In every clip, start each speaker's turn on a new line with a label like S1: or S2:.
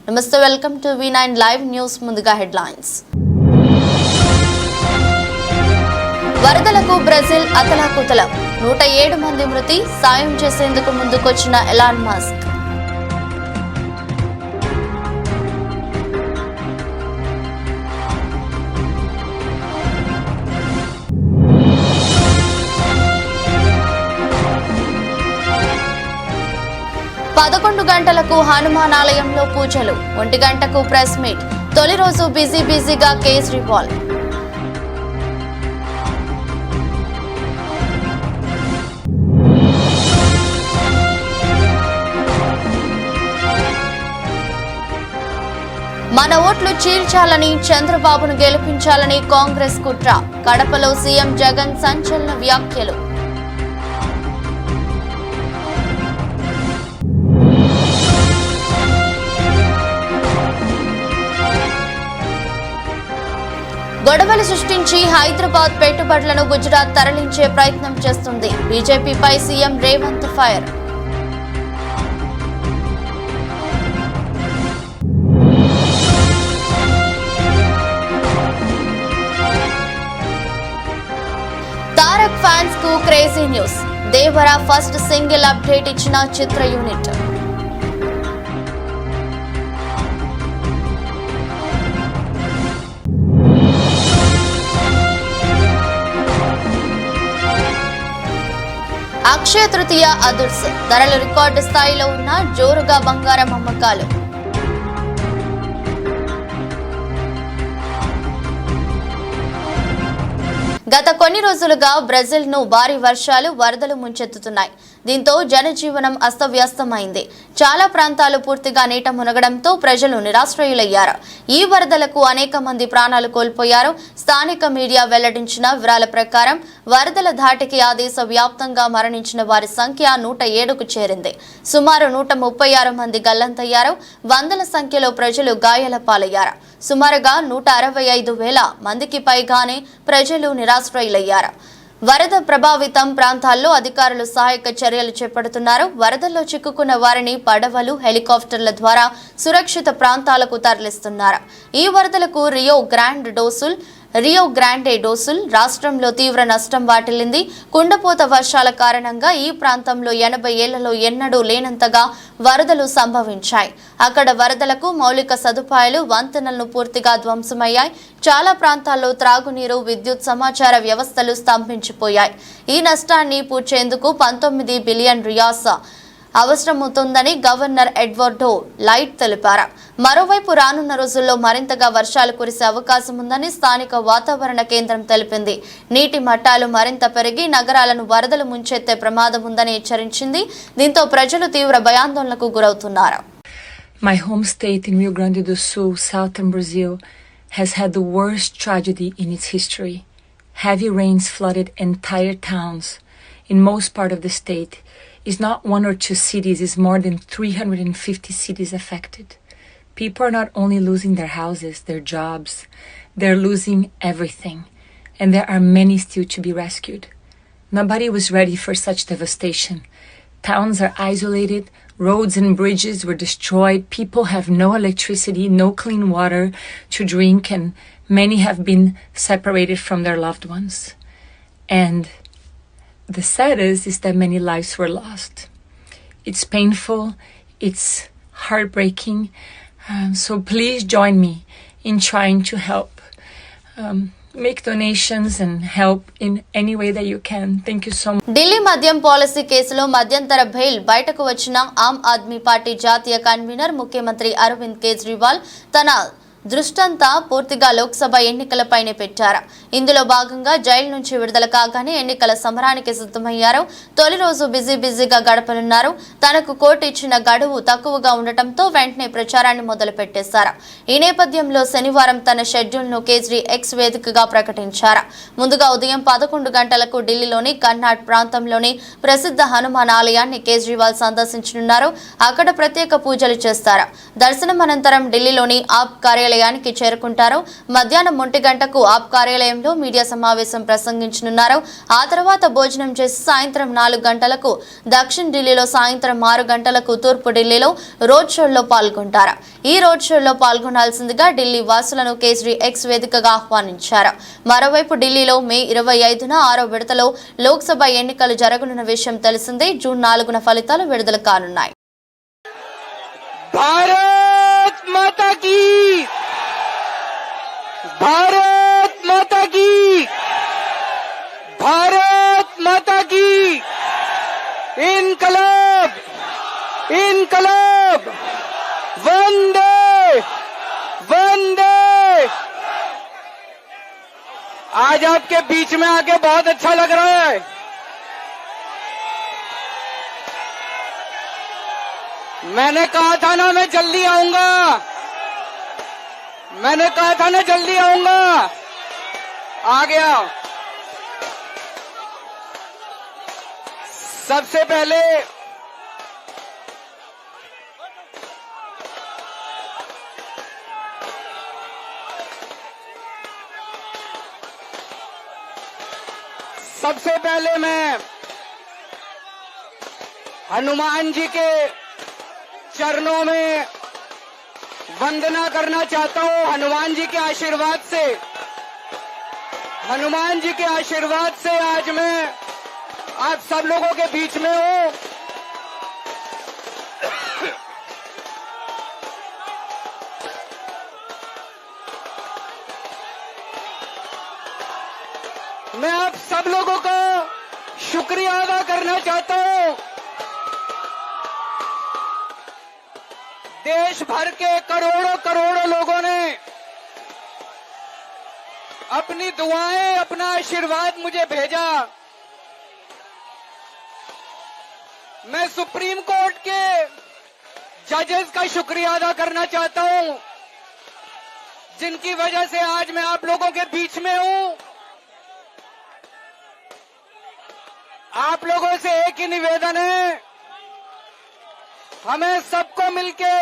S1: నమస్తే, welcome to V9 live news. ముందుగా headlines. వరదలకు బ్రెజిల్ అతలాకుతలం, 107 మంది మృతి. సాయం చేసేందుకు ముందుకొచ్చిన ఎలాన్ మస్క్. పదకొండు గంటలకు హనుమాన్ ఆలయంలో పూజలు, 1 గంటకు ప్రెస్ మీట్. తొలి రోజు బిజీగా కేజ్రీవాల్. మన ఓట్లు చీల్చాలని, చంద్రబాబును గెలిపించాలని కాంగ్రెస్ కుట్ర. కడపలో సీఎం జగన్ సంచలన వ్యాఖ్యలు. గొడవలు సృష్టించి హైదరాబాద్ పెట్టుబడులను గుజరాత్ తరలించే ప్రయత్నం చేస్తుంది. బీజేపీపై CM Revanth fire. Tarak fans కు crazy news. Devara first single update ఇచ్చిన చిత్ర యూనిట్. అక్షయ తృతీయ అదుర్స్, ధరలు రికార్డు స్థాయిలో ఉన్న జోరుగా బంగారం అమ్మకాలు. గత కొన్ని రోజులుగా బ్రెజిల్ ను భారీ వర్షాలు, వరదలు ముంచెత్తుతున్నాయి. దీంతో జనజీవనం అస్తవ్యస్తమైంది. చాలా ప్రాంతాలు పూర్తిగా నీట మునగడంతో ప్రజలు నిరాశ్రయులయ్యారు. ఈ వరదలకు అనేక మంది ప్రాణాలు కోల్పోయారు. స్థానిక మీడియా వెల్లడించిన వివరాల ప్రకారం వరదల ధాటికి ఆ దేశ వ్యాప్తంగా మరణించిన వారి సంఖ్య 107కు చేరింది. సుమారు 136 మంది గల్లంతయ్యారు. వందల సంఖ్యలో ప్రజలు గాయాల పాలయ్యారు. సుమారుగా 165,000 మందికి పైగానే ప్రజలు నిరాశ్రయులయ్యారు. వరద ప్రభావితం ప్రాంతాల్లో అధికారులు సహాయక చర్యలు చేపడుతున్నారు. వరదల్లో చిక్కుకున్న వారిని పడవలు, హెలికాప్టర్ల ద్వారా సురక్షిత ప్రాంతాలకు తరలిస్తున్నారు. ఈ వరదలకు రియో గ్రాండే డోసుల్ రాష్ట్రంలో తీవ్ర నష్టం వాటిల్లింది. కుండపోత వర్షాల కారణంగా ఈ ప్రాంతంలో 80 ఏళ్లలో ఎన్నడూ లేనంతగా వరదలు సంభవించాయి. అక్కడ వరదలకు మౌలిక సదుపాయాలు, వంతెనలను పూర్తిగా ధ్వంసమయ్యాయి. చాలా ప్రాంతాల్లో త్రాగునీరు, విద్యుత్, సమాచార వ్యవస్థలు స్తంభించిపోయాయి. ఈ నష్టాన్ని పూడ్చేందుకు 19 billion riyals అవసరమవుతుందని governor Eduardo light తెలిపారు. మరోవైపు రానున్న రోజుల్లో మరింతగా వర్షాలు కురిసే అవకాశం ఉందని స్థానిక వాతావరణ కేంద్రం తెలిపింది. నీటి మట్టాలు మరింత పెరిగి నగరాలను వరదలు ముంచెత్తే ప్రమాదం ఉందని హెచ్చరించింది. దీంతో ప్రజలు తీవ్ర భయాందోళనకు గురవుతున్నారు.
S2: My home state in Rio Grande do Sul, southern Brazil, has had the worst tragedy in its history. Heavy rains flooded entire towns. In most part of the state, is not 1 or 2 cities, is more than 350 cities affected. People are not only losing their houses, their jobs, they're losing everything. And there are many still to be rescued. Nobody was ready for such devastation. Towns are isolated, roads and bridges were destroyed, people have no electricity, no clean water to drink, and many have been separated from their loved ones. And the saddest is that many lives were lost. It's painful, it's heartbreaking, so please join me in trying to help. Make donations and help in any way that you can. Thank you so much.
S1: Delhi మద్యం policy కేసులో మధ్యంతర bail బయటకు వచ్చిన Aam Aadmi party జాతీయ convener ముఖ్యమంత్రి అరవింద్ కేజ్రీవాల్ తన దృష్టంతా పూర్తిగా లోక్సభ ఎన్నికలపైనే పెట్టారు. ఇందులో భాగంగా జైలు నుంచి విడుదల కాగానే ఎన్నికల సమరానికి సిద్ధమయ్యారు. తొలి రోజు బిజీగా గడపనున్నారు. తనకు కోర్టు ఇచ్చిన గడువు తక్కువగా ఉండటంతో వెంటనే ప్రచారాన్ని మొదలు పెట్టేశారు. ఈ నేపథ్యంలో శనివారం తన షెడ్యూల్ను కేజ్రీ ఎక్స్ వేదికగా ప్రకటించారు. ముందుగా ఉదయం 11 గంటలకు ఢిల్లీలోని కర్నాట్ ప్రాంతంలోని ప్రసిద్ధ హనుమాన్ ఆలయాన్ని కేజ్రీవాల్ సందర్శించనున్నారు. అక్కడ ప్రత్యేక పూజలు చేస్తారు. దర్శనం అనంతరం ఢిల్లీలోని ఆప్ కార్యాలయం కార్యాలయానికి చేరుకుంటారు. మధ్యాహ్నం 1 గంటకు ఆప్ కార్యాలయంలో మీడియా సమావేశం ప్రసంగించనున్నారు. ఆ తర్వాత భోజనం చేసి సాయంత్రం 4 గంటలకు దక్షిణ ఢిల్లీలో, సాయంత్రం 6 గంటలకు తూర్పు ఢిల్లీలో రోడ్ షోల్లో పాల్గొంటారు. ఈ రోడ్ షోలో పాల్గొనాల్సిందిగా ఢిల్లీ వాసులను కేజ్రీ ఎక్స్ వేదికగా ఆహ్వానించారు. మరోవైపు ఢిల్లీలో మే 25న 6వ విడతలో లోక్సభ ఎన్నికలు జరగనున్న విషయం తెలిసిందే. జూన్ 4న ఫలితాలు విడుదల కానున్నాయి.
S3: भारत माता की, भारत माता की, भारत माता की, इनकलाब, इनकलाब, वंदे वंदे। आज आपके बीच में आके बहुत अच्छा लग रहा है। मैंने कहा था ना मैं जल्दी आऊंगा, मैंने कहा था ना जल्दी आऊंगा, आ गया। सबसे पहले मैं हनुमान जी के चरणों में वंदना करना चाहता हूं। हनुमान जी के आशीर्वाद से, हनुमान जी के आशीर्वाद से आज मैं आप सब लोगों के बीच में हूं। मैं आप सब लोगों का शुक्रिया अदा करना चाहता हूं। देश भर के करोड़ों करोड़ों लोगों ने अपनी दुआएं, अपना आशीर्वाद मुझे भेजा। मैं सुप्रीम कोर्ट के जजेस का शुक्रिया अदा करना चाहता हूं, जिनकी वजह से आज मैं आप लोगों के बीच में हूं। आप लोगों से एक ही निवेदन है, हमें सबको मिलके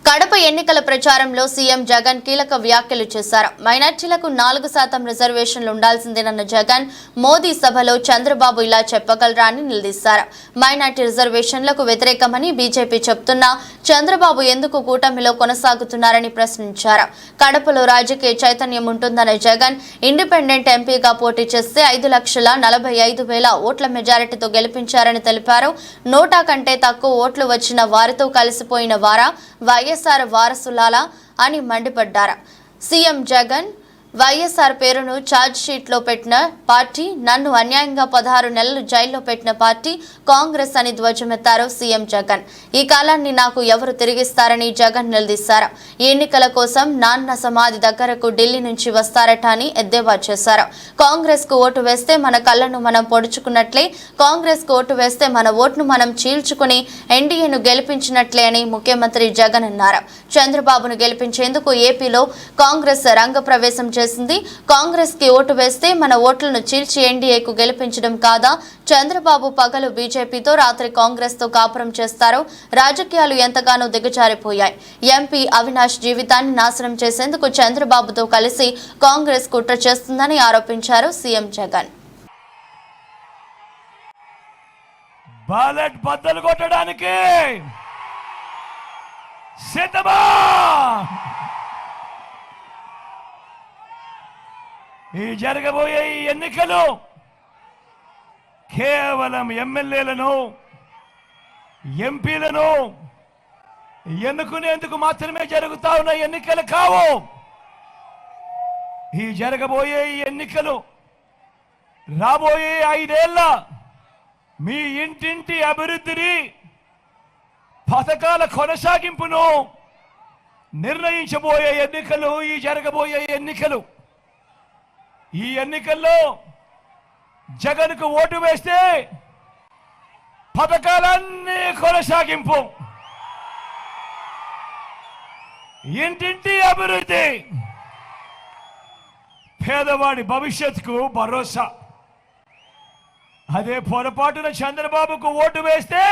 S1: కడప ఎన్నికల ప్రచారంలో సీఎం జగన్ కీలక వ్యాఖ్యలు చేశారు. మైనార్టీలకు 4% రిజర్వేషన్లు ఉండాల్సిందేనన్న జగన్ మోదీ సభలో చంద్రబాబు ఇలా చెప్పగలరా అని నిలదీశారు. మైనార్టీ రిజర్వేషన్లకు వ్యతిరేకమని బీజేపీ చెప్తున్నా చంద్రబాబు ఎందుకు కూటమిలో కొనసాగుతున్నారని ప్రశ్నించారు. కడపలో రాజకీయ చైతన్యం ఉంటుందన్న జగన్ ఇండిపెండెంట్ ఎంపీగా పోటీ చేస్తే 5,45,000 ఓట్ల మెజారిటీతో గెలిపించారని తెలిపారు. నోటా కంటే తక్కువ ఓట్లు వచ్చిన వారితో కలిసిపోయిన వారా వైఎస్ఆర్ వారసులాలా అని మండిపడ్డారు. సీఎం జగన్ వైఎస్ఆర్ పేరును ఛార్జ్ షీట్లో పెట్టిన పార్టీ, నన్ను అన్యాయంగా 16 నెలలు జైల్లో పెట్టిన పార్టీ కాంగ్రెస్ అని ధ్వజమెత్తారు సీఎం జగన్. ఈ కాలాన్ని నాకు ఎవరు తిరిగిస్తారని జగన్ నిలదీశారు. ఈ ఎన్నికల కోసం నాన్న సమాధి దగ్గరకు ఢిల్లీ నుంచి వస్తారట అని ఎద్దేవా చేశారు. కాంగ్రెస్ కు ఓటు వేస్తే మన కళ్ళను మనం పొడుచుకున్నట్లే, కాంగ్రెస్ కు ఓటు వేస్తే మన ఓటును మనం చీల్చుకుని ఎన్డీఏను గెలిపించినట్లే అని ముఖ్యమంత్రి జగన్ అన్నారు. చంద్రబాబును గెలిపించేందుకు ఏపీలో కాంగ్రెస్ రంగప్రవేశం చేసింది. కాంగ్రెస్ కి ఓటు వేస్తే మన ఓట్లను చీల్చి ఎన్డీఏకు గెలిపించడం కాదా? చంద్రబాబు పగలు బీజేపీతో, రాత్రి కాంగ్రెస్ తో కాపురం చేస్తారు. రాజకీయాలు ఎంతగానో దిగజారిపోయాయి. ఎంపీ అవినాష్ జీవితాన్ని నాశనం చేసేందుకు చంద్రబాబుతో కలిసి కాంగ్రెస్ కుట్ర చేస్తుందని ఆరోపించారు సీఎం జగన్.
S4: బ్యాలెట్ బద్దలు కొట్టడానికి సిద్ధమా? ఈ జరగబోయే ఈ ఎన్నికలు కేవలం ఎమ్మెల్యేలను, ఎంపీలను ఎన్నుకునేందుకు మాత్రమే జరుగుతా ఉన్న ఎన్నికలు కావు. ఈ జరగబోయే ఈ ఎన్నికలు రాబోయే 5 ఏళ్ల మీ ఇంటింటి అభివృద్ధిని, పథకాల కొనసాగింపును నిర్ణయించబోయే ఎన్నికలు ఈ జరగబోయే ఎన్నికలు. ఈ ఎన్నికల్లో జగన్కు ఓటు వేస్తే పథకాలన్నీ కొనసాగింపు, ఇంటింటి అభివృద్ధి, పేదవాడి భవిష్యత్తుకు భరోసా. అదే పొరపాటున చంద్రబాబుకు ఓటు వేస్తే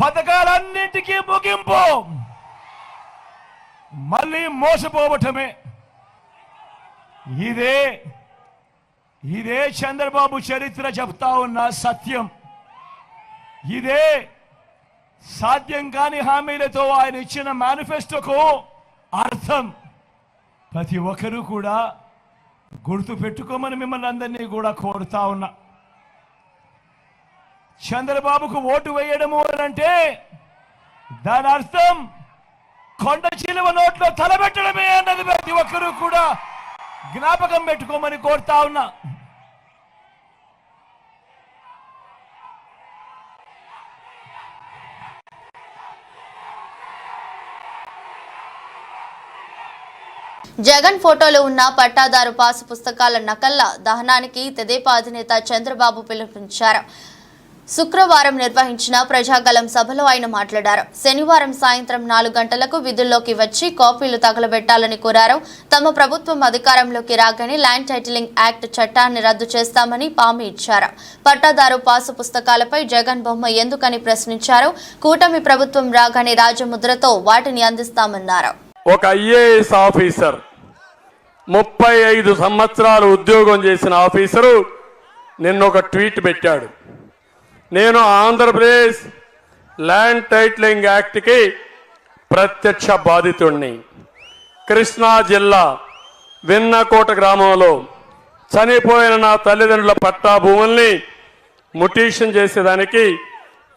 S4: పథకాలన్నింటికీ ముగింపు. మళ్ళీ మోసపోవటమే. ఇదే చంద్రబాబు చరిత్ర చెప్తా ఉన్న సత్యం. ఇదే సాధ్యం కాని హామీలతో ఆయన ఇచ్చిన మేనిఫెస్టోకు అర్థం. ప్రతి ఒక్కరూ కూడా గుర్తు పెట్టుకోమని మిమ్మల్ని అందరినీ కూడా కోరుతా ఉన్నా. చంద్రబాబుకు ఓటు వేయడము అంటే దాని అర్థం కొండ చిలువ నోట్లో తలబెట్టడమే అన్నది ప్రతి ఒక్కరూ కూడా జ్ఞాపకం పెట్టుకోమని కోరుతా ఉన్నా.
S1: జగన్ ఫోటోలో ఉన్న పట్టాదారు పాసు పుస్తకాల నకళ్ల దహనానికి తెదేపా అధినేత చంద్రబాబు పిలుపునిచ్చారు. శుక్రవారం నిర్వహించిన ప్రజాగలం సభలో ఆయన మాట్లాడారు. శనివారం సాయంత్రం 4 గంటలకు విధుల్లోకి వచ్చి కాపీలు తగలబెట్టాలని కోరారు. తమ ప్రభుత్వం అధికారంలోకి రాగానే ల్యాండ్ టైటిలింగ్ యాక్ట్ చట్టాన్ని రద్దు చేస్తామని హామీ ఇచ్చారు. పట్టాదారు పాసు పుస్తకాలపై జగన్ బొమ్మ ఎందుకని ప్రశ్నించారు. కూటమి ప్రభుత్వం రాగానే రాజముద్రతో వాటిని అందిస్తామన్నారు.
S5: ఒక ఐఏఎస్ ఆఫీసర్ 35 సంవత్సరాలు ఉద్యోగం చేసిన ఆఫీసరు నిన్న ఒక ట్వీట్ పెట్టాడు. నేను ఆంధ్రప్రదేశ్ ల్యాండ్ టైటిలింగ్ యాక్ట్కి ప్రత్యక్ష బాధితుడిని. కృష్ణా జిల్లా విన్నకోట గ్రామంలో చనిపోయిన నా తల్లిదండ్రుల పట్టా భూముల్ని ముటీషన్ చేసేదానికి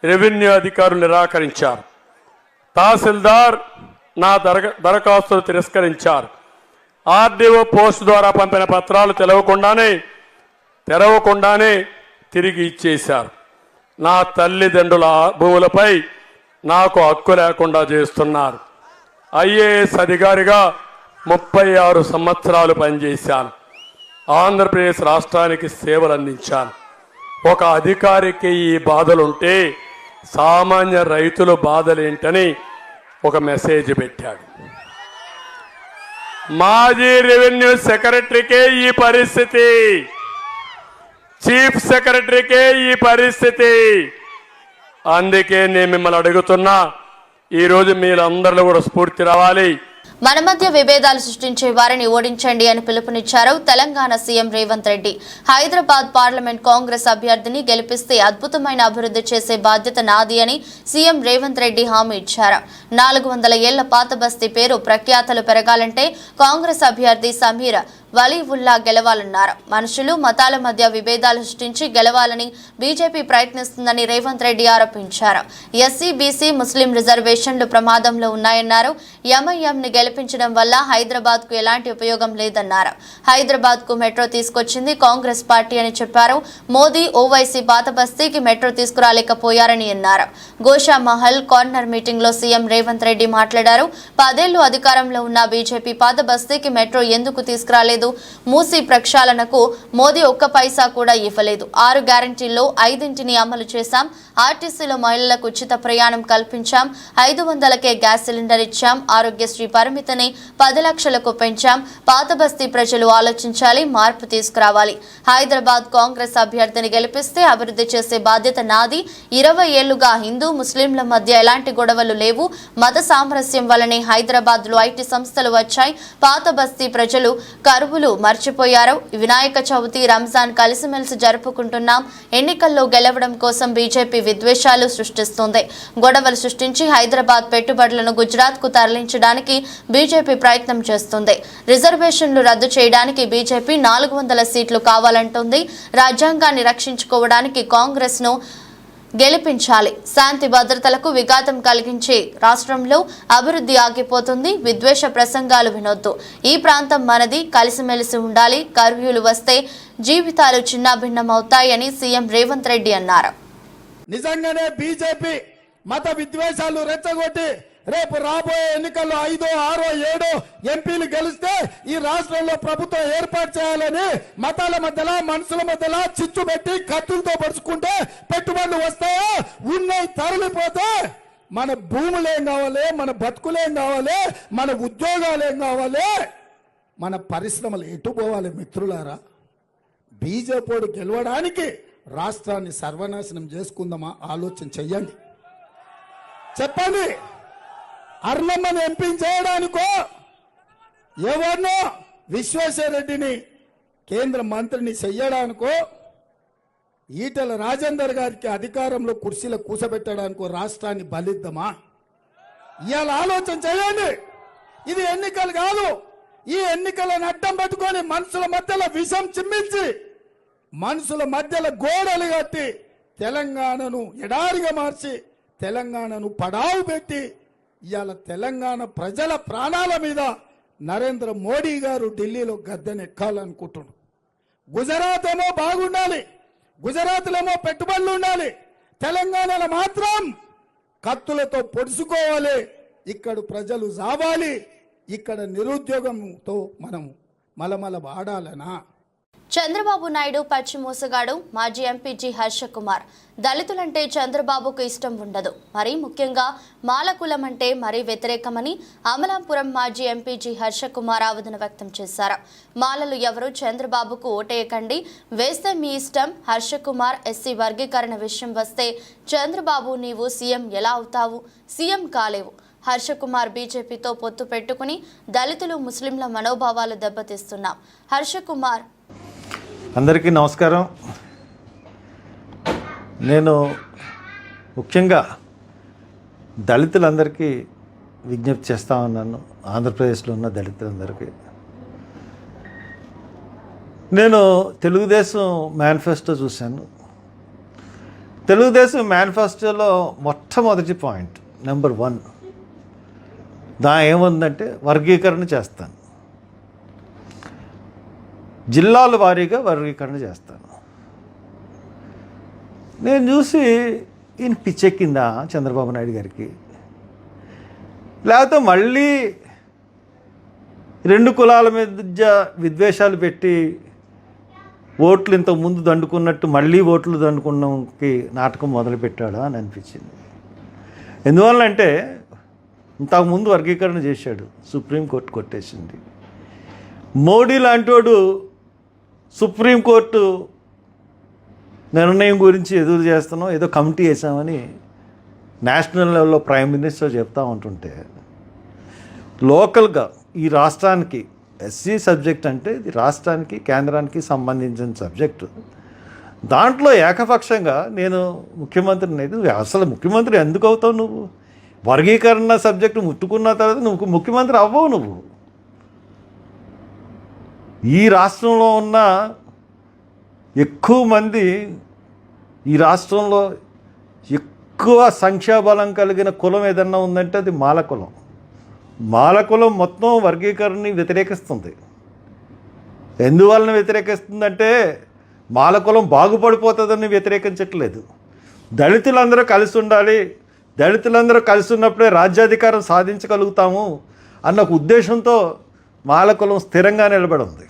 S5: రెవెన్యూ అధికారులు నిరాకరించారు. తహసీల్దార్ నా దరఖాస్తులు తిరస్కరించారు. ఆర్డీఓ పోస్ట్ ద్వారా పంపిన పత్రాలు తెరవకుండానే తిరిగి ఇచ్చేశారు. నా తల్లిదండ్రుల భూములపై నాకు హక్కు లేకుండా చేస్తున్నారు. ఐఏఎస్ అధికారిగా 36 సంవత్సరాలు పనిచేశాను. ఆంధ్రప్రదేశ్ రాష్ట్రానికి సేవలు అందించాను. ఒక అధికారికి ఈ బాధలుంటే సామాన్య రైతుల బాధలేంటని ఒక మెసేజ్ పెట్టాడు. మాజీ రెవెన్యూ సెక్రటరీకే ఈ పరిస్థితి, చీఫ్ సెక్రటరీకే ఈ పరిస్థితి. అందుకే నేను మిమ్మల్ని అడుగుతున్నా, ఈరోజు మీరందరిలో కూడా స్ఫూర్తి రావాలి.
S1: మన మధ్య విభేదాలు సృష్టించే వారిని ఓడించండి అని పిలుపునిచ్చారు తెలంగాణ సీఎం రేవంత్ రెడ్డి. హైదరాబాద్ పార్లమెంట్ కాంగ్రెస్ అభ్యర్థిని గెలిపిస్తే అద్భుతమైన అభివృద్ధి చేసే బాధ్యత నాది అని సీఎం రేవంత్ రెడ్డి హామీ ఇచ్చారు. 400 ఏళ్ల పాత బస్తీ పేరు ప్రఖ్యాతలు పెరగాలంటే కాంగ్రెస్ అభ్యర్థి సమీర్ వలీవుల్లా గెలవాలన్నారు. మనుషులు మతాల మధ్య విభేదాలు సృష్టించి గెలవాలని బీజేపీ ప్రయత్నిస్తుందని రేవంత్ రెడ్డి ఆరోపించారు. ఎస్సీ, బీసీ, ముస్లిం రిజర్వేషన్లు ప్రమాదంలో ఉన్నాయన్నారు. ఎంఐఎంని గెలిపించడం వల్ల హైదరాబాద్ కు ఎలాంటి ఉపయోగం లేదన్నారు. హైదరాబాద్ కు మెట్రో తీసుకొచ్చింది కాంగ్రెస్ పార్టీ అని చెప్పారు. మోదీ, ఓవైసీ పాత బస్తీకి మెట్రో తీసుకురాలేకపోయారని అన్నారు. గోషా మహల్ కార్నర్ మీటింగ్ లో సీఎం రేవంత్ రెడ్డి మాట్లాడారు. 10 ఏళ్లు అధికారంలో ఉన్న బీజేపీ పాత బస్తీకి మెట్రో ఎందుకు తీసుకురాలేదు? మూసీ ప్రక్షాళనకు మోదీ ఒక్క పైసా కూడా ఇవ్వలేదు. 6 గ్యారంటీల్లో 5ంటిని అమలు చేశాం. ఆర్టీసీలో మహిళలకు ఉచిత ప్రయాణం కల్పించాం. 500కే గ్యాస్ సిలిండర్ ఇచ్చాం. ఆరోగ్యశ్రీ పరిమితిని 10 లక్షలకు పెంచాం. పాత బస్తీ ప్రజలు ఆలోచించాలి, మార్పు తీసుకురావాలి. హైదరాబాద్ కాంగ్రెస్ అభ్యర్థిని గెలిపిస్తే అభివృద్ధి చేసే బాధ్యత నాది. 20 ఏళ్లుగా హిందూ ముస్లింల మధ్య ఎలాంటి గొడవలు లేవు. మత సామరస్యం వల్లనే హైదరాబాద్ లో ఐటీ సంస్థలు వచ్చాయి. పాత బస్తీ ప్రజలు కరువులు మర్చిపోయారు. వినాయక చవితి, రంజాన్ కలిసిమెలిసి జరుపుకుంటున్నాం. ఎన్నికల్లో గెలవడం కోసం బీజేపీ విద్వేషాలు సృష్టిస్తుంది. గొడవలు సృష్టించి హైదరాబాద్ పెట్టుబడులను గుజరాత్ కు తరలించడానికి బీజేపీ ప్రయత్నం చేస్తుంది. రిజర్వేషన్లు రద్దు చేయడానికి బీజేపీ 400 సీట్లు కావాలంటుంది. రాజ్యాంగాన్ని రక్షించుకోవడానికి కాంగ్రెస్ ను గెలిపించాలి. శాంతి భద్రతలకు విఘాతం కలిగించే రాష్ట్రంలో అభివృద్ధి ఆగిపోతుంది. విద్వేష ప్రసంగాలు వినొద్దు. ఈ ప్రాంతం మనది, కలిసిమెలిసి ఉండాలి. కర్ఫ్యూలు వస్తే జీవితాలు చిన్నాభిన్నమవుతాయని సీఎం రేవంత్ రెడ్డి అన్నారు.
S6: నిజంగానే బీజేపీ మత విద్వేషాలు రెచ్చగొట్టి రేపు రాబోయే ఎన్నికల్లో 5, 6, 7 ఎంపీలు గెలిస్తే ఈ రాష్ట్రంలో ప్రభుత్వం ఏర్పాటు చేయాలని మతాల మధ్యలో, మనుషుల మధ్యలో చిచ్చు పెట్టి కత్తులతో పరుచుకుంటే పెట్టుబడులు వస్తాయో, ఉన్నాయి తరలిపోతే మన భూములేం కావాలి, మన బతుకులేం కావాలి, మన ఉద్యోగాలేం కావాలి, మన పరిశ్రమలు ఎటు పోవాలి? మిత్రులారా, బీజేపీ గెలవడానికి రాష్ట్రాన్ని సర్వనాశనం చేసుకుందామా? ఆలోచన చెయ్యండి, చెప్పండి. అర్లమ్మని ఎంపీ చేయడానికో ఎవరినో విశ్వేశ్వరరెడ్డిని కేంద్ర మంత్రిని చెయ్యడానికో ఈటెల రాజేందర్ గారికి అధికారంలో కుర్చీలో కూసబెట్టడానికో రాష్ట్రాన్ని బలిద్దామా? ఇవాళ ఆలోచన చేయండి. ఇది ఎన్నికలు కాదు. ఈ ఎన్నికలను అడ్డం పెట్టుకొని మనుషుల మధ్యలో విషం చిమ్మించి మనుషుల మధ్యలో గోడలు కట్టి తెలంగాణను ఎడారిగా మార్చి తెలంగాణను పడావు పెట్టి ఇవాళ తెలంగాణ ప్రజల ప్రాణాల మీద నరేంద్ర మోడీ గారు ఢిల్లీలో గద్దెనెక్కాలనుకుంటున్నారు. గుజరాత్ ఏమో బాగుండాలి, గుజరాత్లో పెట్టుబడులు ఉండాలి, తెలంగాణలో మాత్రం కత్తులతో పొడుచుకోవాలి, ఇక్కడ ప్రజలు జావాలి, ఇక్కడ నిరుద్యోగంతో మనం మలమల వాడాలనా?
S1: చంద్రబాబు నాయుడు పచ్చి మోసగాడు. మాజీ ఎంపీ జి హర్ష కుమార్. దళితులంటే చంద్రబాబుకు ఇష్టం ఉండదు, మరీ ముఖ్యంగా మాలకులం అంటే మరీ వ్యతిరేకమని అమలాపురం మాజీ ఎంపీ జి హర్ష కుమార్ ఆవేదన వ్యక్తం చేశారు. మాలలు ఎవరు చంద్రబాబుకు ఓటేయకండి, వేస్తే మీ ఇష్టం. హర్ష కుమార్ ఎస్సీ వర్గీకరణ విషయం వస్తే చంద్రబాబు నీవు సీఎం ఎలా అవుతావు? సీఎం కాలేవు. హర్ష కుమార్ బీజేపీతో పొత్తు పెట్టుకుని దళితులు ముస్లింల మనోభావాలు దెబ్బతీస్తున్నాం. హర్ష కుమార్.
S7: అందరికీ నమస్కారం. నేను ముఖ్యంగా దళితులందరికీ విజ్ఞప్తి చేస్తా ఉన్నాను. ఆంధ్రప్రదేశ్లో ఉన్న దళితులందరికీ నేను తెలుగుదేశం మేనిఫెస్టో చూశాను. తెలుగుదేశం మేనిఫెస్టోలో మొట్టమొదటి పాయింట్ నెంబర్ 1 ఏముందంటే వర్గీకరణ చేస్తాను, జిల్లాల వారీగా వర్గీకరణ చేస్తాను. నేను చూసి ఈయన పిచ్చెక్కిందా చంద్రబాబు నాయుడు గారికి, లేకపోతే మళ్ళీ 2 కులాల మధ్య విద్వేషాలు పెట్టి ఓట్లు ఇంతకుముందు దండుకున్నట్టు మళ్ళీ ఓట్లు దండుకున్నాకి నాటకం మొదలుపెట్టాడా అని అనిపించింది. ఎందువల్లంటే ఇంతకుముందు వర్గీకరణ చేశాడు, సుప్రీంకోర్టు కొట్టేసింది. మోడీ లాంటివాడు సుప్రీంకోర్టు నిర్ణయం గురించి ఎదురు చేస్తున్నాం, ఏదో కమిటీ వేసామని నేషనల్ లెవెల్లో ప్రైమ్ మినిస్టర్ చెప్తా ఉంటుంటే, లోకల్గా ఈ రాష్ట్రానికి ఎస్సీ సబ్జెక్ట్ అంటే ఇది రాష్ట్రానికి కేంద్రానికి సంబంధించిన సబ్జెక్టు. దాంట్లో ఏకపక్షంగా నేను ముఖ్యమంత్రిని అయితే, అసలు ముఖ్యమంత్రి ఎందుకు అవుతావు నువ్వు? వర్గీకరణ సబ్జెక్టు ముట్టుకున్న తర్వాత నువ్వు ముఖ్యమంత్రి అవ్వవు. నువ్వు ఈ రాష్ట్రంలో ఉన్న ఎక్కువ మంది, ఈ రాష్ట్రంలో ఎక్కువ సంఖ్యాబలం కలిగిన కులం ఏదన్నా ఉందంటే అది మాలకులం. మాలకులం మొత్తం వర్గీకరణని వ్యతిరేకిస్తుంది. ఎందువలన వ్యతిరేకిస్తుందంటే మాలకులం బాగుపడిపోతుందని వ్యతిరేకించట్లేదు. దళితులందరూ కలిసి ఉండాలి, దళితులందరూ కలిసి ఉన్నప్పుడే రాజ్యాధికారం సాధించగలుగుతాము అన్న ఒక ఉద్దేశంతో మాలకులం స్థిరంగా నిలబడి ఉంది.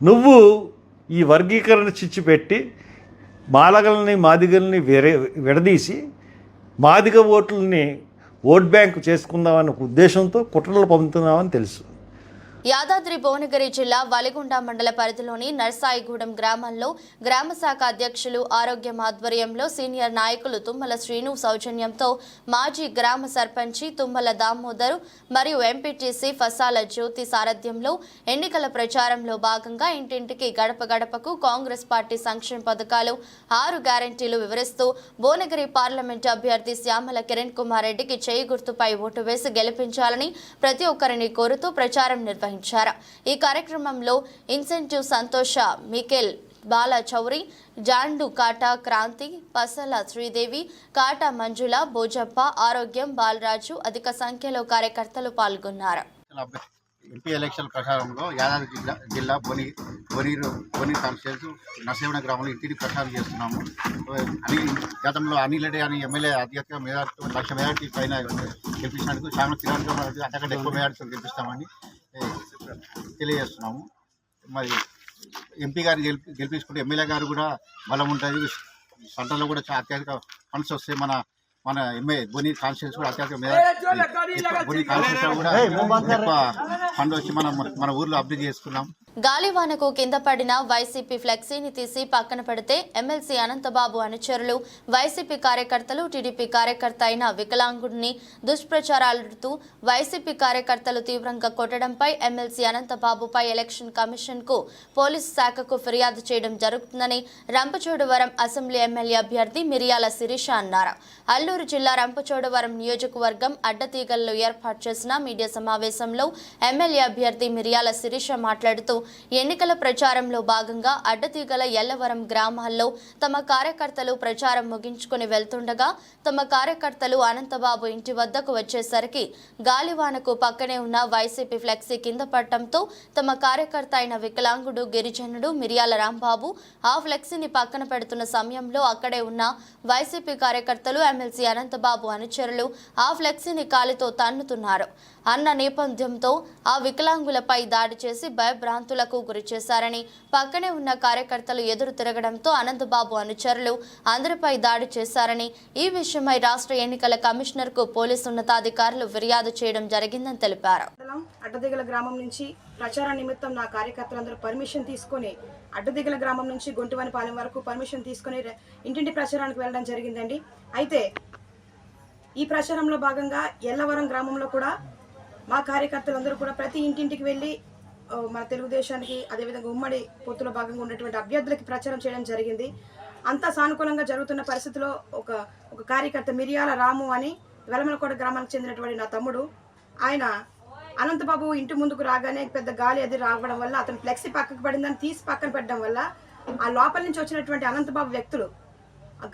S7: నువ్వు ఈ వర్గీకరణ చిచ్చు పెట్టి మాలగల్ని మాదిగల్ని విడదీసి మాదిగ ఓట్లని ఓట్ బ్యాంకు చేసుకుందామన్న ఉద్దేశంతో కుట్రలు పంపుతున్నామని తెలుసు.
S1: యాదాద్రి భువనగిరి జిల్లా వలిగొండ మండల పరిధిలోని నర్సాయిగూడెం గ్రామంలో గ్రామ శాఖ అధ్యక్షులు ఆరోగ్యం ఆధ్వర్యంలో సీనియర్ నాయకులు తుమ్మల శ్రీను సౌజన్యంతో మాజీ గ్రామ సర్పంచి తుమ్మల దామోదరు మరియు ఎంపీటీసీ ఫసాల జ్యోతి సారథ్యంలో ఎన్నికల ప్రచారంలో భాగంగా ఇంటింటికి గడప గడపకు కాంగ్రెస్ పార్టీ సంక్షేమ పథకాలు 6 గ్యారెంటీలు వివరిస్తూ భువనగిరి పార్లమెంటు అభ్యర్థి శ్యామల కిరణ్ కుమార్ రెడ్డికి చేయి గుర్తుపై ఓటు వేసి గెలిపించాలని ప్రతి ఒక్కరిని కోరుతూ ప్రచారం నిర్వహించారు. ఈ కార్యక్రమంలో ఇన్సెంటివ్ సంతోష, మికెల్, బాల చౌరి, జాండు కాటా క్రాంతి, పసల శ్రీదేవి, కాటా మంజుల, బోజప్ప, ఆరోగ్యం, బాలరాజు అధిక సంఖ్యలో కార్యకర్తలు పాల్గొన్నారు.
S8: ఎంపీ ఎలక్షన్ ప్రచారంలో యాదాద్రి జిల్లా బొని కాన్స్టిట్యూన్సీ నర్సేవణ గ్రామంలో ఇంటిని ప్రచారం చేస్తున్నాము. గతంలో అనిల్ రెడ్డి అని ఎమ్మెల్యే అత్యధిక మెజార్టీ 1,00,000 మెజార్టీ పైన గెలిపించినందుకు శ్యామల కిరణ్ కుమార్ రెడ్డి అంతకంటే ఎక్కువ మెజార్టీతో గెలిపిస్తామని తెలియజేస్తున్నాము. మరి ఎంపీ గారిని గెలిపించుకుంటే ఎమ్మెల్యే గారు కూడా బలం ఉంటుంది. పంటలో కూడా అత్యధిక ఫండ్స్ వస్తే మన బొని కాన్స్టిట్యూన్సీ కూడా అత్యధిక మెజార్టీ, బొని కాన్స్టిట్యూన్సీ కూడా ఎక్కువ ఫండ్ వచ్చి మనం మన ఊర్లో అభివృద్ధి చేసుకున్నాం.
S1: గాలివానకు కింద పడిన వైసీపీ ఫ్లెక్సీని తీసి పక్కన పెడితే ఎమ్మెల్సీ అనంతబాబు అనుచరులు వైసీపీ కార్యకర్తలు టీడీపీ కార్యకర్త అయిన వికలాంగుడిని దుష్ప్రచారాలుడుతూ వైసీపీ కార్యకర్తలు తీవ్రంగా కొట్టడంపై ఎమ్మెల్సీ అనంతబాబుపై ఎలక్షన్ కమిషన్ కు పోలీసు శాఖకు ఫిర్యాదు చేయడం జరుగుతుందని రంపచోడవరం అసెంబ్లీ ఎమ్మెల్యే అభ్యర్థి మిరియాల శిరీష అన్నారు. అల్లూరు జిల్లా రంపచోడవరం నియోజకవర్గం అడ్డతీగల్లో ఏర్పాటు చేసిన మీడియా సమావేశంలో ఎమ్మెల్యే అభ్యర్థి మిరియాల శిరీష మాట్లాడుతూ ఎన్నికల ప్రచారంలో భాగంగా అడ్డతీగల ఎల్లవరం గ్రామాల్లో తమ కార్యకర్తలు ప్రచారం ముగించుకుని వెళ్తుండగా తమ కార్యకర్తలు అనంతబాబు ఇంటి వద్దకు వచ్చేసరికి గాలివానకు పక్కనే ఉన్న వైసీపీ ఫ్లెక్సీ కింద పడటంతో తమ కార్యకర్త అయిన వికలాంగుడు గిరిజనుడు మిరియాల రాంబాబు ఆ ఫ్లెక్సీని పక్కన పెడుతున్న సమయంలో అక్కడే ఉన్న వైసీపీ కార్యకర్తలు ఎమ్మెల్సీ అనంతబాబు అనుచరులు ఆ ఫ్లెక్సీని కాలితో తన్నుతున్నారు అన్న నేపథ్యంతో ఆ వికలాంగులపై దాడి చేసి భయభ్రాంతులకు గురి చేశారని పక్కనే ఉన్న కార్యకర్తలు ఎదురు తిరగడంతో అనంతబాబు అనుచరులు అందరిపై దాడి చేశారని ఈ విషయమై రాష్ట్ర ఎన్నికల కమిషనర్ కు పోలీసు ఉన్నతాధికారులు ఫిర్యాదు చేయడం జరిగిందని తెలిపారు.
S9: అడ్డదిగల గ్రామం నుంచి ప్రచార నిమిత్తం నా కార్యకర్తలందరూ పర్మిషన్ తీసుకుని అడ్డదిగల గ్రామం నుంచి గుంటువనిపాలెం వరకు పర్మిషన్ తీసుకుని ఇంటింటి ప్రచారానికి వెళ్ళడం జరిగిందండి. అయితే ఈ ప్రచారంలో భాగంగా ఎల్లవరం గ్రామంలో కూడా మా కార్యకర్తలందరూ కూడా ప్రతి ఇంటింటికి వెళ్ళి మన తెలుగుదేశానికి అదేవిధంగా ఉమ్మడి పొత్తులో భాగంగా ఉన్నటువంటి అభ్యర్థులకి ప్రచారం చేయడం జరిగింది. అంతా సానుకూలంగా జరుగుతున్న పరిస్థితిలో ఒక కార్యకర్త మిరియాల రాము అని వెలమలకోట గ్రామానికి చెందినటువంటి నా తమ్ముడు, ఆయన అనంతబాబు ఇంటి ముందుకు రాగానే పెద్ద గాలి అది రావడం వల్ల అతను ఫ్లెక్సీ పక్కకు పడిందని తీసి పక్కన పెట్టడం వల్ల ఆ లోపల నుంచి వచ్చినటువంటి అనంతబాబు వ్యక్తులు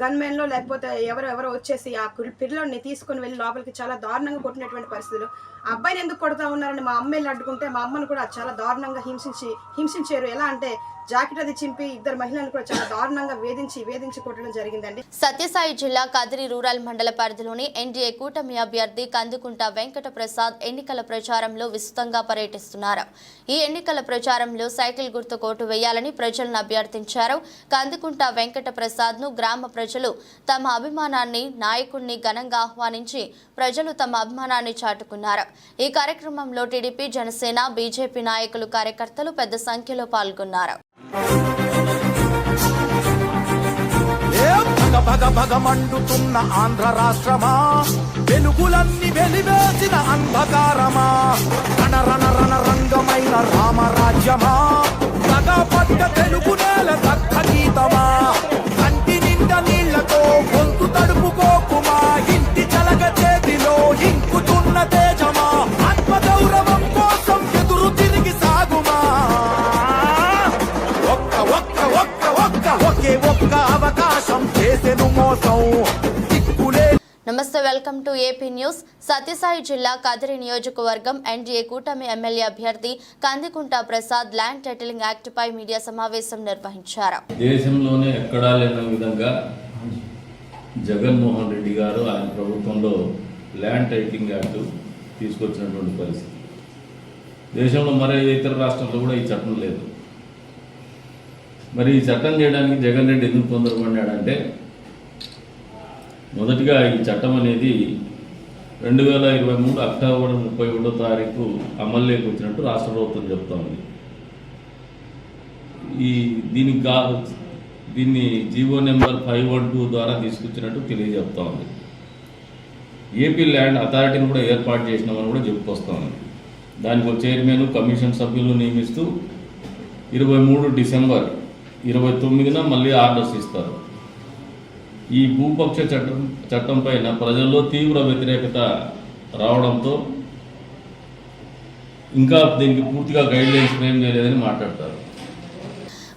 S9: గన్మెన్లో లేకపోతే ఎవరో వచ్చేసి ఆ పిల్లోడిని తీసుకుని వెళ్ళి లోపలికి చాలా దారుణంగా కొట్టినటువంటి పరిస్థితులు. ఆ అబ్బాయిని ఎందుకు కొడతా ఉన్నారని మా అమ్మాయిని అడ్డుకుంటే మా అమ్మను కూడా చాలా దారుణంగా హింసించారు. ఎలా అంటే జాకెట్ అది చింపి ఇద్దరు మహిళలను కూడా చాలా దారుణంగా వేధించి కొట్టడం జరిగిందండి.
S1: సత్యసాయి జిల్లా కదిరి రూరల్ మండల పరిధిలోని ఎన్డీఏ కూటమి అభ్యర్థి కందుకుంట వెంకట ప్రసాద్ ఎన్నికల ప్రచారంలో విస్తృతంగా పర్యటిస్తున్నారు. ఈ ఎన్నికల ప్రచారంలో సైకిల్ గుర్తు కోటు వేయాలని ప్రజలను అభ్యర్థించారు. కందుకుంట వెంకట ప్రసాద్ ను గ్రామ ప్రజలు తమ అభిమానాన్ని నాయకుడిని ఘనంగా ఆహ్వానించి ప్రజలు తమ అభిమానాన్ని చాటుకున్నారు. ఈ కార్యక్రమంలో టీడీపీ, జనసేన, బీజేపీ నాయకులు, కార్యకర్తలు పెద్ద సంఖ్యలో పాల్గొన్నారు.
S10: భగమండుతున్న ఆంధ్ర రాష్ట్రమా, వెలుగులన్నీ వెలివేసిన అంధకారమా, రణరణ రంగమైన రామరాజ్యమా, పగపడ్డ తెలుగు నేల దక్క గీతమా, కంటి నిండా నీళ్లతో గొంతు తడుపుకోకుమా, ఇంటి చలగ చేతిలో ఇంకుతున్న తేజమా, ఆత్మగౌరవం కోసం ఎదురు తిరిగి సాగుమా, ఒకే ఒక్క అవకాశం చేసెను మోసం.
S1: నమస్తే, welcome to AP news. Satyasai జిల్లా కదిరి నియోజకవర్గం ఎన్డీఏ కూటమి ఎమ్మెల్యే అభ్యర్థి Kandikunta Prasad land titling act పై మీడియా సమావేశం నిర్వహించారు.
S11: దేశంలోనే ఎక్కడా లేని విధంగా జగన్మోహన్ రెడ్డి గారు ఆయన ప్రభుత్వంలో ల్యాండ్ టైటిలింగ్ యాక్ట్ తీసుకొచ్చినటువంటి పరిస్థితి. దేశంలో మరే ఇతర రాష్ట్రాల్లో కూడా ఈ చట్టం లేదు. మరి ఈ చట్టం చేయడానికి జగన్ రెడ్డి ఎందుకు తొందరపడ్డాడంటే, మొదటిగా ఈ చట్టం అనేది 2023 అక్టోబర్ 31వ తారీఖు అమల్లోకి వచ్చినట్టు రాష్ట్ర ప్రభుత్వం చెప్తా ఉంది. దీన్ని జీవో నెంబర్ 512 ద్వారా తీసుకొచ్చినట్టు తెలియజెప్తా ఉంది. ఏపీ ల్యాండ్ అథారిటీని కూడా ఏర్పాటు చేసినామని కూడా చెప్పుకొస్తా ఉంది. దానికి చైర్మన్, కమిషన్ సభ్యులు నియమిస్తూ 23 డిసెంబర్ 29న మళ్ళీ ఆర్డర్స్ ఇస్తారు. ఈ భూపక్ష చట్టం పైన ప్రజల్లో తీవ్ర వ్యతిరేకత రావడంతో ఇంకా దీనికి పూర్తిగా గైడ్ లైన్స్ ఫ్రేమ్ చేయలేదని మాట్లాడతారు.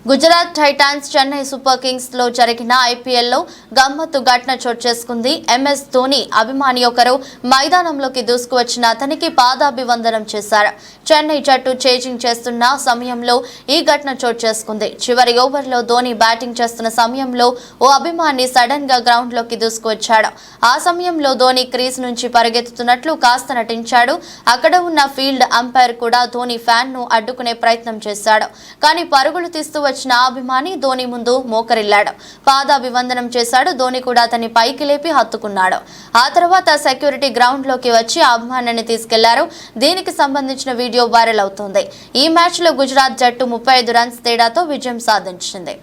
S1: Gujarat Titans Chennai super Kings లో జరిగిన ఐపీఎల్లో గమ్మత్తు ఘటన చోటు చేసుకుంది. ఎంఎస్ ధోని అభిమాని ఒకరు మైదానంలోకి దూసుకువచ్చిన అతనికి పాదాభివందనం చేశారు. చెన్నై జట్టు చేజింగ్ చేస్తున్న సమయంలో ఈ ఘటన చోటు చేసుకుంది. చివరి ఓవర్లో ధోని బ్యాటింగ్ చేస్తున్న సమయంలో ఓ అభిమాని సడన్ గా గ్రౌండ్ లోకి దూసుకువచ్చాడు. ఆ సమయంలో ధోని క్రీజ్ నుంచి పరిగెత్తుతున్నట్లు కాస్త నటించాడు. అక్కడ ఉన్న ఫీల్డ్ అంపైర్ కూడా ధోని ఫ్యాన్ ను అడ్డుకునే ప్రయత్నం చేశాడు. కానీ పరుగులు తీస్తూ వచ్చిన అభిమాని ధోని ముందు మోకరిల్లాడు. పాదాభివందనం చేశాడు. ధోని కూడా అతన్ని పైకి లేపి హత్తుకున్నాడు. ఆ తర్వాత సెక్యూరిటీ గ్రౌండ్ లోకి వచ్చి అభిమానాన్ని తీసుకెళ్లారు. దీనికి సంబంధించిన వీడియో వైరల్ అవుతోంది. ఈ మ్యాచ్ లో గుజరాత్ జట్టు 35 రన్స్ తేడాతో విజయం సాధించింది.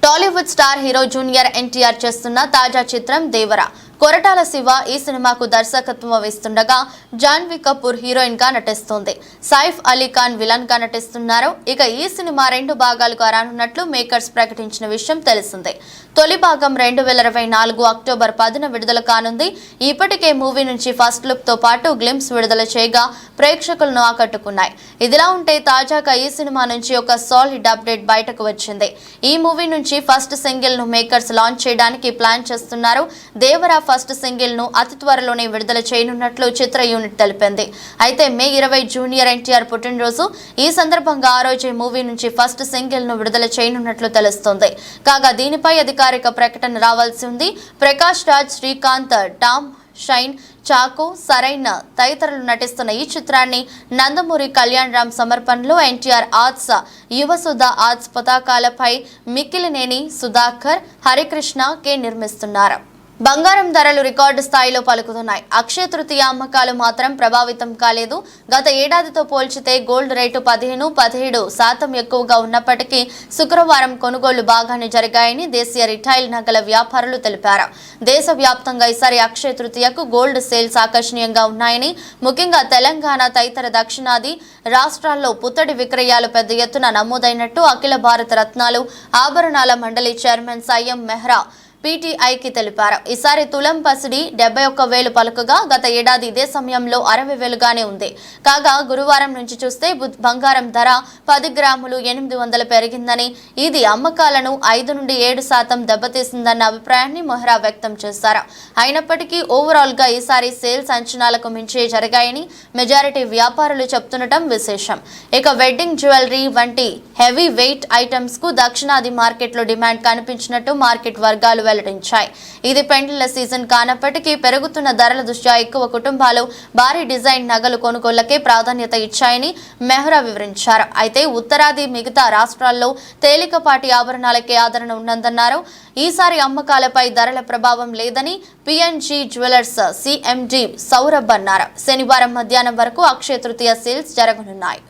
S1: Tollywood star hero junior NTR చేస్తున్న తాజా చిత్రం దేవరా. కొరటాల శివ ఈ సినిమాకు దర్శకత్వం వహిస్తుండగా జాన్వీ కపూర్ హీరోయిన్ గా నటిస్తోంది. సైఫ్ అలీ ఖాన్ విలన్ గా నటిస్తున్నారు. ఇక ఈ సినిమా 2 భాగాలుగా రానున్నట్లు మేకర్స్ ప్రకటించిన విషయం తెలిసిందే. తొలి భాగం 2024 అక్టోబర్ 10న విడుదల కానుంది. ఇప్పటికే మూవీ నుంచి ఫస్ట్ లుక్ తో పాటు గ్లింప్స్ విడుదల చేయగా ప్రేక్షకులను ఆకట్టుకున్నాయి. ఇదిలా ఉంటే తాజాగా ఈ సినిమా నుంచి ఒక సాలిడ్ అప్డేట్ బయటకు వచ్చింది. ఈ మూవీ నుంచి ఫస్ట్ సింగిల్ ను మేకర్స్ లాంచ్ చేయడానికి ప్లాన్ చేస్తున్నారు. దేవరా ఫస్ట్ సింగిల్ ను అతి త్వరలోనే విడుదల చేయనున్నట్లు చిత్ర యూనిట్ తెలిపింది. అయితే మే 20 జూనియర్ ఎన్టీఆర్ పుట్టినరోజు. ఈ సందర్భంగా ఆ రోజే మూవీ నుంచి ఫస్ట్ సింగిల్ ను విడుదల చేయనున్నట్లు తెలుస్తోంది. కాగా దీనిపై అధికారిక ప్రకటన రావాల్సి ఉంది. ప్రకాష్ రాజ్, శ్రీకాంత్, టామ్ షైన్, చాకు, సరైన తదితరులు నటిస్తున్న ఈ చిత్రాన్ని నందమూరి కళ్యాణ్ రామ్ సమర్పణలో ఎన్టీఆర్ ఆర్ట్స్, యువసుధ ఆర్ట్స్ పతాకాలపై మిక్కిలినేని సుధాకర్, హరికృష్ణ కె నిర్మిస్తున్నారు. బంగారం ధరలు రికార్డు స్థాయిలో పలుకుతున్నాయి. అక్షయ తృతీయ అమ్మకాలు మాత్రం ప్రభావితం కాలేదు. గత ఏడాదితో పోల్చితే గోల్డ్ రేటు 15-17% ఎక్కువగా ఉన్నప్పటికీ శుక్రవారం కొనుగోళ్లు బాగానే జరిగాయని దేశీయ రిటైల్ నగల వ్యాపారులు తెలిపారు. దేశవ్యాప్తంగా ఈసారి అక్షయ తృతీయకు గోల్డ్ సేల్స్ ఆకర్షణీయంగా ఉన్నాయని, ముఖ్యంగా తెలంగాణ తదితర దక్షిణాది రాష్ట్రాల్లో పుత్తడి విక్రయాలు పెద్ద ఎత్తున నమోదైనట్టు అఖిల భారత రత్నాలు ఆభరణాల మండలి చైర్మన్ సయ్యం మెహ్రా పీటీఐకి తెలిపారు. ఈసారి తులం పసిడి 71,000 పలుకగా గత ఏడాది ఇదే సమయంలో 60,000గానే ఉంది. కాగా గురువారం నుంచి చూస్తే బంగారం ధర 10 గ్రాములు 800 పెరిగిందని, ఇది అమ్మకాలను 5-7% దెబ్బతీసిందన్న అభిప్రాయాన్ని మొహరా వ్యక్తం చేశారు. అయినప్పటికీ ఓవరాల్ గా ఈసారి సేల్స్ అంచనాలకు మించే జరిగాయని మెజారిటీ వ్యాపారులు చెప్తుండటం విశేషం. ఇక వెడ్డింగ్ జ్యువెలరీ వంటి హెవీ వెయిట్ ఐటమ్స్ కు దక్షిణాది మార్కెట్లో డిమాండ్ కనిపించినట్టు మార్కెట్ వర్గాలు వెల్లడించాయి. ఇది పెండ్లిల సీజన్ కానప్పటికీ పెరుగుతున్న ధరల దృష్ట్యా ఎక్కువ కుటుంబాలు భారీ డిజైన్ నగలు కొనుగోళ్లకే ప్రాధాన్యత ఇచ్చాయని మెహ్రా వివరించారు. అయితే ఉత్తరాది మిగతా రాష్ట్రాల్లో తేలికపాటి ఆభరణాలకే ఆదరణ ఉన్నదన్నారు. ఈసారి అమ్మకాలపై ధరల ప్రభావం లేదని పిఎన్జీ జ్యువెలర్స్ సిఎండి సౌరభ్ అన్నారు. శనివారం మధ్యాహ్నం వరకు అక్షయ తృతీయ సేల్స్ జరగనున్నాయి.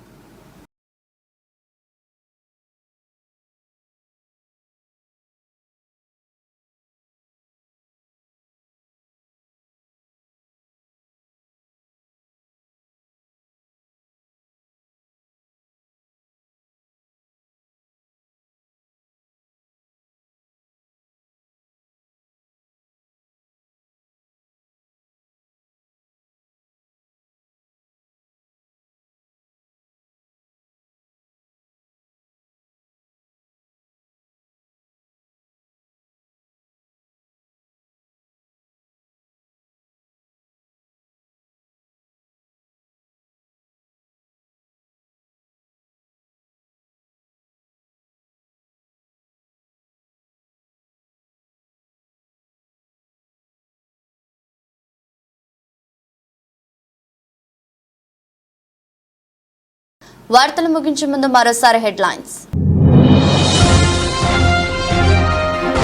S1: వార్తలు ముగించే ముందు మరోసారి హెడ్లైన్స్.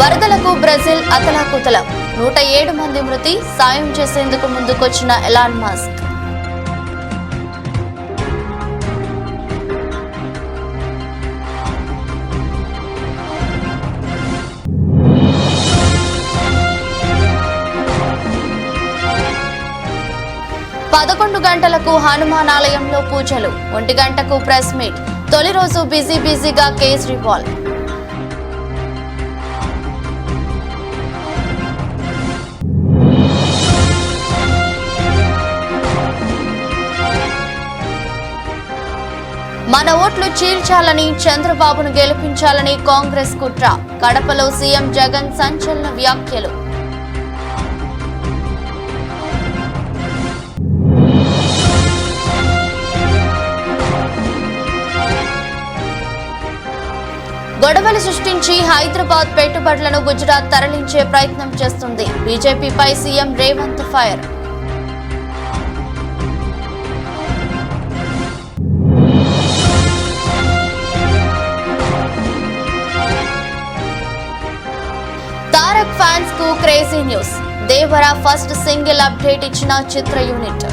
S1: వరదలకు బ్రెజిల్ అతలాకుతలం, 107 మంది మృతి, సాయం చేసేందుకు ముందుకొచ్చిన ఎలాన్ మస్క్. పదకొండు గంటలకు హనుమాన్ ఆలయంలో పూజలు, 1 గంటకు ప్రెస్ మీట్. తొలి రోజు బిజీగా కేజ్రీవాల్. మన ఓట్లు చీల్చాలని, చంద్రబాబును గెలిపించాలని కాంగ్రెస్ కుట్ర. కడపలో సీఎం జగన్ సంచలన వ్యాఖ్యలు. గొడవలు సృష్టించి హైదరాబాద్ పెట్టుబడులను గుజరాత్ తరలించే ప్రయత్నం చేస్తుంది. బీజేపీపై CM Revanth fire. Tarak fans కు crazy news. Devara first single update ఇచ్చిన చిత్ర యూనిట్.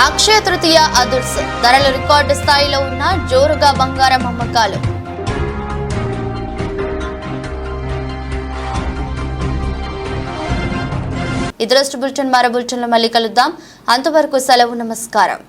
S1: అక్షయ తృతీయ అదుర్స్. ధరలు రికార్డు స్థాయిలో ఉన్న జోరుగా బంగారం అమ్మకాలు. ఇది రోజు బులెటిన్. మరో బులెటిన్లో మళ్ళీ కలుద్దాం. అంతవరకు సెలవు. నమస్కారం.